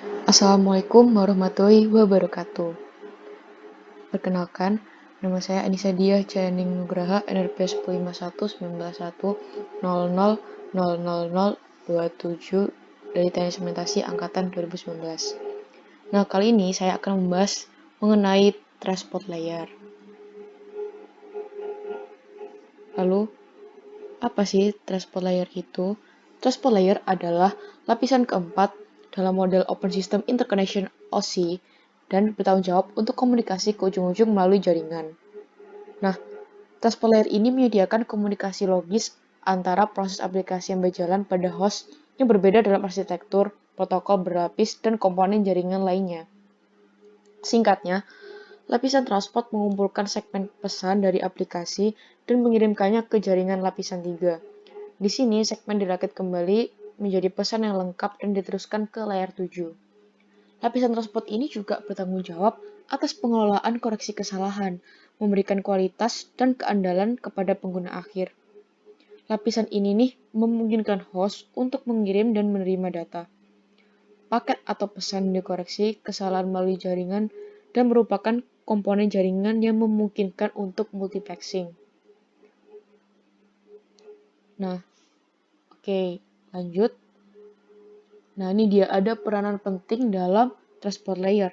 Assalamualaikum warahmatullahi wabarakatuh. Perkenalkan, nama saya Anissa Diah Cayaning Nugraha, NRP 1519100000027 dari Teknik Sementasi Angkatan 2019. Nah, kali ini saya akan membahas mengenai transport layer. Lalu, apa sih transport layer itu? Transport layer adalah lapisan keempat dalam model Open System Interconnection OSI dan bertanggung jawab untuk komunikasi ke ujung-ujung melalui jaringan. Nah, transport layer ini menyediakan komunikasi logis antara proses aplikasi yang berjalan pada host yang berbeda dalam arsitektur, protokol berlapis, dan komponen jaringan lainnya. Singkatnya, lapisan transport mengumpulkan segmen pesan dari aplikasi dan mengirimkannya ke jaringan lapisan 3. Di sini, segmen dirakit kembali menjadi pesan yang lengkap dan diteruskan ke layer 7. Lapisan transport ini juga bertanggung jawab atas pengelolaan koreksi kesalahan, memberikan kualitas dan keandalan kepada pengguna akhir. Lapisan ini memungkinkan host untuk mengirim dan menerima data. Paket atau pesan dikoreksi kesalahan melalui jaringan dan merupakan komponen jaringan yang memungkinkan untuk multiplexing. Nah, oke, lanjut. Nah, ini dia ada peranan penting dalam transport layer.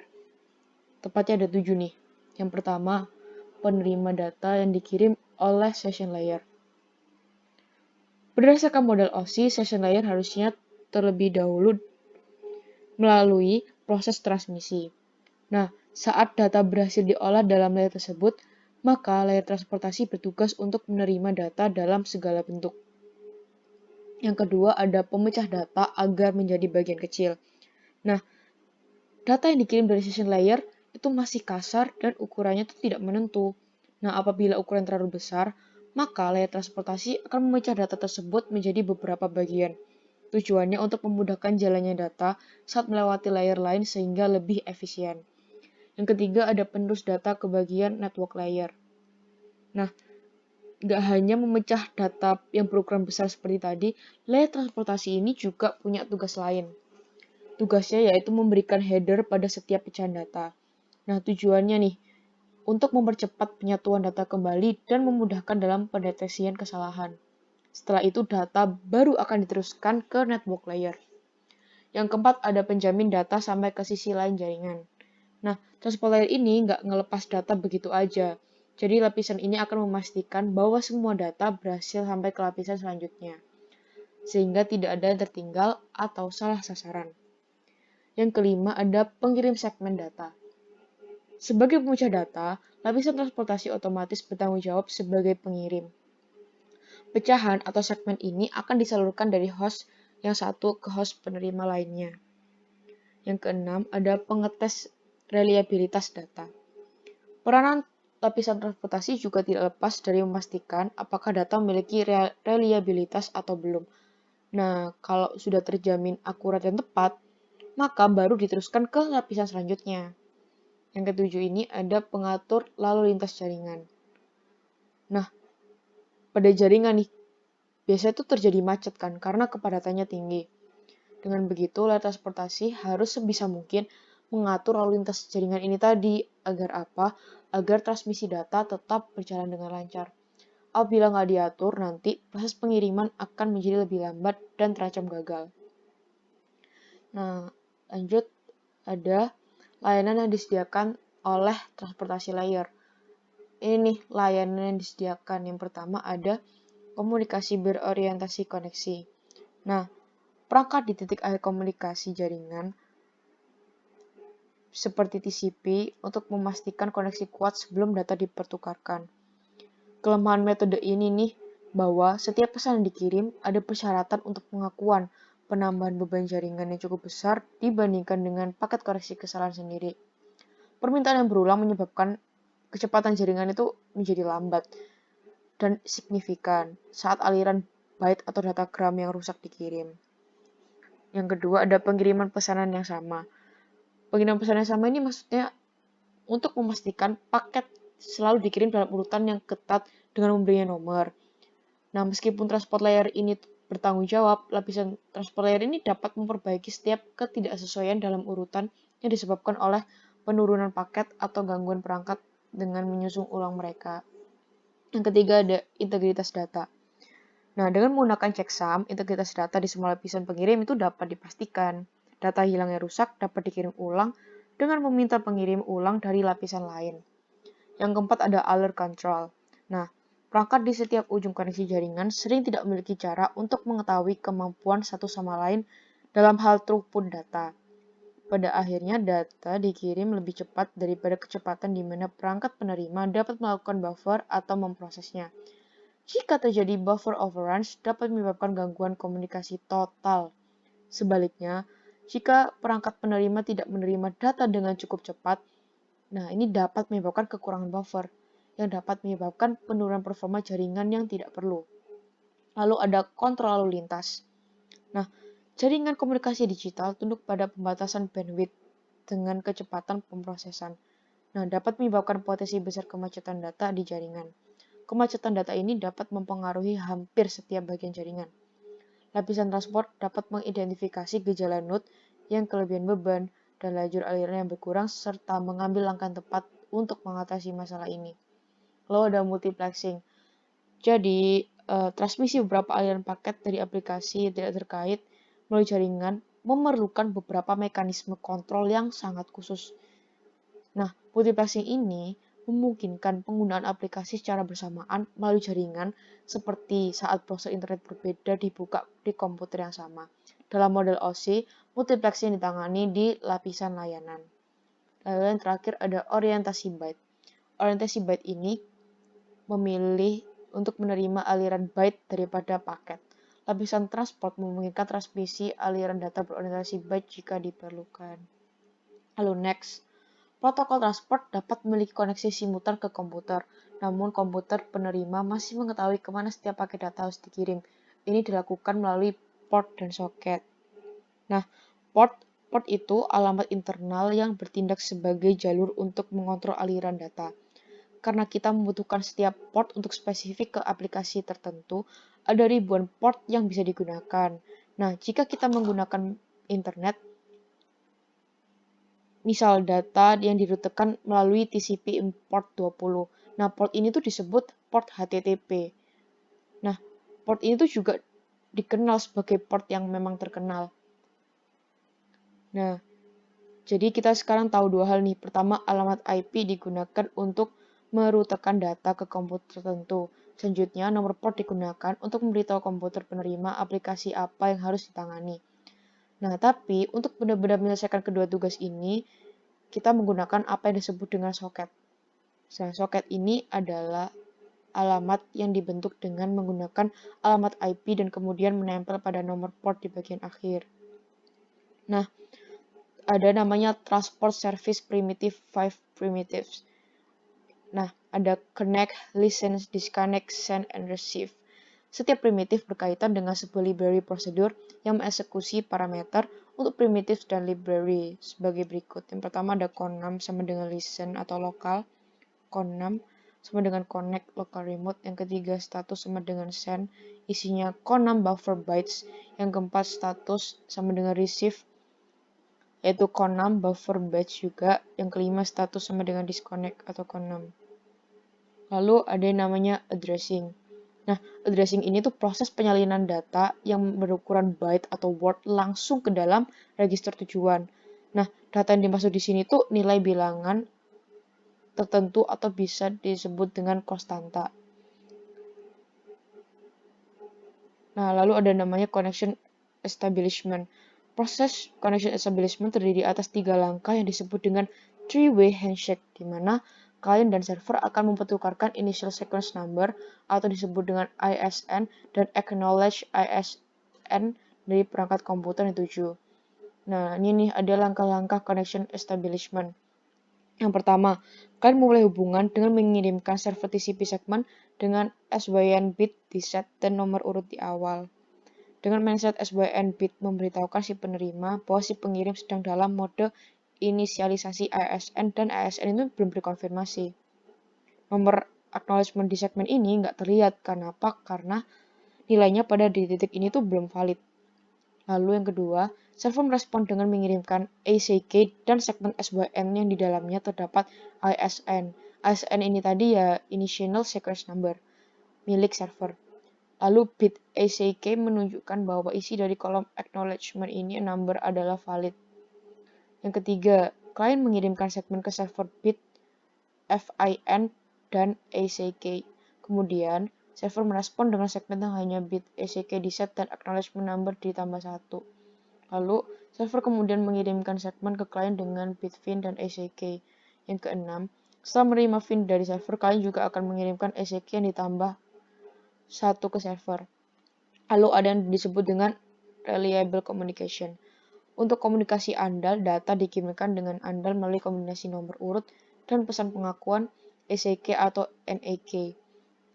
Tepatnya ada 7 nih. Yang pertama, penerima data yang dikirim oleh session layer. Berdasarkan model OSI, session layer harusnya terlebih dahulu melalui proses transmisi. Nah, saat data berhasil diolah dalam layer tersebut, maka layer transportasi bertugas untuk menerima data dalam segala bentuk. Yang kedua, ada pemecah data agar menjadi bagian kecil. Nah, data yang dikirim dari session layer itu masih kasar dan ukurannya itu tidak menentu. Nah, apabila ukuran terlalu besar, maka layer transportasi akan memecah data tersebut menjadi beberapa bagian. Tujuannya untuk memudahkan jalannya data saat melewati layer lain sehingga lebih efisien. Yang ketiga, ada penerus data ke bagian network layer. Nah, nggak hanya memecah data yang berukuran besar seperti tadi, layer transportasi ini juga punya tugas lain. Tugasnya yaitu memberikan header pada setiap pecahan data. Nah, tujuannya nih, untuk mempercepat penyatuan data kembali dan memudahkan dalam pendeteksian kesalahan. Setelah itu, data baru akan diteruskan ke network layer. Yang keempat, ada penjamin data sampai ke sisi lain jaringan. Nah, transport layer ini nggak ngelepas data begitu aja. Jadi lapisan ini akan memastikan bahwa semua data berhasil sampai ke lapisan selanjutnya, sehingga tidak ada yang tertinggal atau salah sasaran. Yang kelima, ada pengirim segmen data. Sebagai pemecah data, lapisan transportasi otomatis bertanggung jawab sebagai pengirim. Pecahan atau segmen ini akan disalurkan dari host yang satu ke host penerima lainnya. Yang keenam, ada pengetes reliabilitas data. Peranan lapisan transportasi juga tidak lepas dari memastikan apakah data memiliki reliabilitas atau belum. Nah, kalau sudah terjamin akurat dan tepat, maka baru diteruskan ke lapisan selanjutnya. Yang ketujuh ini ada pengatur lalu lintas jaringan. Nah, pada jaringan nih, biasanya itu terjadi macet kan, karena kepadatannya tinggi. Dengan begitu, layer transportasi harus sebisa mungkin mengatur lalu lintas jaringan ini tadi. Agar apa? Agar transmisi data tetap berjalan dengan lancar. Apabila nggak diatur, nanti proses pengiriman akan menjadi lebih lambat dan terancam gagal. Nah, lanjut ada layanan yang disediakan oleh transportasi layer. Ini nih layanan yang disediakan. Yang pertama ada komunikasi berorientasi koneksi. Nah, perangkat di titik akhir komunikasi jaringan seperti TCP untuk memastikan koneksi kuat sebelum data dipertukarkan. Kelemahan metode ini nih bahwa setiap pesan yang dikirim ada persyaratan untuk pengakuan penambahan beban jaringan yang cukup besar dibandingkan dengan paket koreksi kesalahan sendiri. Permintaan yang berulang menyebabkan kecepatan jaringan itu menjadi lambat dan signifikan saat aliran byte atau datagram yang rusak dikirim. Yang kedua ada pengiriman pesanan yang sama. Pengiriman pesan yang sama ini maksudnya untuk memastikan paket selalu dikirim dalam urutan yang ketat dengan memberinya nomor. Nah, meskipun transport layer ini bertanggung jawab, lapisan transport layer ini dapat memperbaiki setiap ketidaksesuaian dalam urutan yang disebabkan oleh penurunan paket atau gangguan perangkat dengan menyusun ulang mereka. Yang ketiga ada integritas data. Nah, dengan menggunakan checksum, integritas data di semua lapisan pengirim itu dapat dipastikan. Data hilangnya rusak dapat dikirim ulang dengan meminta pengirim ulang dari lapisan lain. Yang keempat ada alert control. Nah, perangkat di setiap ujung koneksi jaringan sering tidak memiliki cara untuk mengetahui kemampuan satu sama lain dalam hal throughput data. Pada akhirnya, data dikirim lebih cepat daripada kecepatan di mana perangkat penerima dapat melakukan buffer atau memprosesnya. Jika terjadi buffer overruns, dapat menyebabkan gangguan komunikasi total. Sebaliknya, jika perangkat penerima tidak menerima data dengan cukup cepat, nah ini dapat menyebabkan kekurangan buffer, yang dapat menyebabkan penurunan performa jaringan yang tidak perlu. Lalu ada kontrol lalu lintas. Nah, jaringan komunikasi digital tunduk pada pembatasan bandwidth dengan kecepatan pemrosesan. Nah, dapat menyebabkan potensi besar kemacetan data di jaringan. Kemacetan data ini dapat mempengaruhi hampir setiap bagian jaringan. Lapisan transport dapat mengidentifikasi gejala node yang kelebihan beban dan lajur aliran yang berkurang serta mengambil langkah tepat untuk mengatasi masalah ini. Lalu ada multiplexing. Jadi, transmisi beberapa aliran paket dari aplikasi yang tidak terkait melalui jaringan memerlukan beberapa mekanisme kontrol yang sangat khusus. Nah, multiplexing ini memungkinkan penggunaan aplikasi secara bersamaan melalui jaringan seperti saat browser internet berbeda dibuka di komputer yang sama. Dalam model OC, multiplexing ditangani di lapisan layanan. Lalu yang terakhir ada orientasi byte. Orientasi byte ini memilih untuk menerima aliran byte daripada paket. Lapisan transport memungkinkan transmisi aliran data berorientasi byte jika diperlukan. Lalu next, protokol transport dapat memiliki koneksi simultan ke komputer, namun komputer penerima masih mengetahui kemana setiap paket data harus dikirim. Ini dilakukan melalui port dan soket. Nah, port itu alamat internal yang bertindak sebagai jalur untuk mengontrol aliran data. Karena kita membutuhkan setiap port untuk spesifik ke aplikasi tertentu, ada ribuan port yang bisa digunakan. Nah, jika kita menggunakan internet, misal data yang dirutekan melalui TCP port 20. Nah, port ini tuh disebut port HTTP. Nah, port ini tuh juga dikenal sebagai port yang memang terkenal. Nah, jadi kita sekarang tahu dua hal nih. Pertama, alamat IP digunakan untuk merutekan data ke komputer tertentu. Selanjutnya, nomor port digunakan untuk memberitahu komputer penerima aplikasi apa yang harus ditangani. Nah, tapi untuk benar-benar menyelesaikan kedua tugas ini, kita menggunakan apa yang disebut dengan soket. Nah, soket ini adalah alamat yang dibentuk dengan menggunakan alamat IP dan kemudian menempel pada nomor port di bagian akhir. Nah, ada namanya Transport Service Primitive 5 primitives. Nah, ada connect, listen, disconnect, send, and receive. Setiap primitif berkaitan dengan sebuah library prosedur yang mengeksekusi parameter untuk primitif dan library sebagai berikut. Yang pertama ada con6 sama dengan listen atau lokal. Con6 sama dengan connect local remote. Yang ketiga status sama dengan send, isinya con6 buffer bytes. Yang keempat status sama dengan receive, yaitu con6 buffer bytes juga. Yang kelima status sama dengan disconnect atau con6. Lalu ada yang namanya addressing. Nah, addressing ini tuh proses penyalinan data yang berukuran byte atau word langsung ke dalam register tujuan. Nah, data yang dimaksud di sini tuh nilai bilangan tertentu atau bisa disebut dengan konstanta. Nah, lalu ada namanya connection establishment. Proses connection establishment terdiri atas 3 langkah yang disebut dengan three-way handshake, di mana klien dan server akan mempertukarkan initial sequence number atau disebut dengan ISN dan acknowledge ISN dari perangkat komputer yang dituju. Nah, ini nih ada langkah-langkah connection establishment. Yang pertama, kalian memulai hubungan dengan mengirimkan server TCP segment dengan SYN bit di set dan nomor urut di awal. Dengan mindset SYN bit memberitahukan si penerima bahwa si pengirim sedang dalam mode inisialisasi ISN dan ISN itu belum dikonfirmasi. Nomor acknowledgement di segmen ini nggak terlihat. Karena apa? Karena nilainya pada di titik ini tuh belum valid. Lalu yang kedua, server merespon dengan mengirimkan ACK dan segmen SYN yang di dalamnya terdapat ISN. ISN ini tadi ya Initial Sequence Number milik server. Lalu bit ACK menunjukkan bahwa isi dari kolom acknowledgement ini number adalah valid. Yang ketiga, klien mengirimkan segmen ke server bit FIN dan ACK. Kemudian, server merespon dengan segmen yang hanya bit ACK di set dan acknowledgement number ditambah 1. Lalu, server kemudian mengirimkan segmen ke klien dengan bit FIN dan ACK. Yang keenam, setelah menerima FIN dari server, klien juga akan mengirimkan ACK yang ditambah 1 ke server. Lalu ada yang disebut dengan reliable communication. Untuk komunikasi andal, data dikirimkan dengan andal melalui kombinasi nomor urut dan pesan pengakuan ACK atau NAK.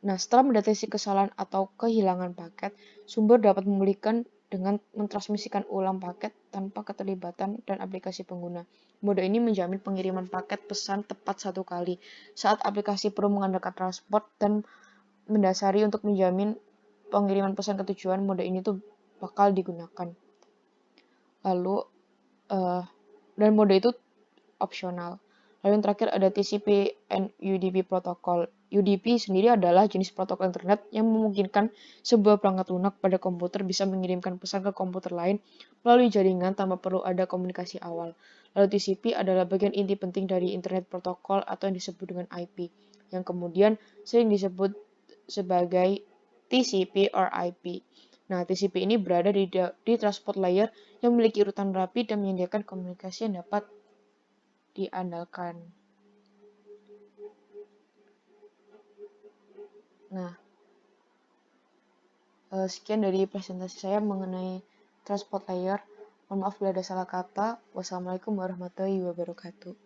Nah, setelah mendeteksi kesalahan atau kehilangan paket, sumber dapat memulihkan dengan mentransmisikan ulang paket tanpa keterlibatan dan aplikasi pengguna. Mode ini menjamin pengiriman paket pesan tepat satu kali saat aplikasi perlu mengandalkan transport dan mendasari untuk menjamin pengiriman pesan ke tujuan. Mode ini tuh bakal digunakan. Lalu dan mode itu opsional. Lalu yang terakhir ada TCP and UDP protokol. UDP sendiri adalah jenis protokol internet yang memungkinkan sebuah perangkat lunak pada komputer bisa mengirimkan pesan ke komputer lain melalui jaringan tanpa perlu ada komunikasi awal. Lalu TCP adalah bagian inti penting dari internet protokol atau yang disebut dengan IP, yang kemudian sering disebut sebagai TCP or IP. Nah, TCP ini berada di transport layer yang memiliki urutan rapi dan menyediakan komunikasi yang dapat diandalkan. Nah, sekian dari presentasi saya mengenai transport layer. Mohon maaf bila ada salah kata. Wassalamualaikum warahmatullahi wabarakatuh.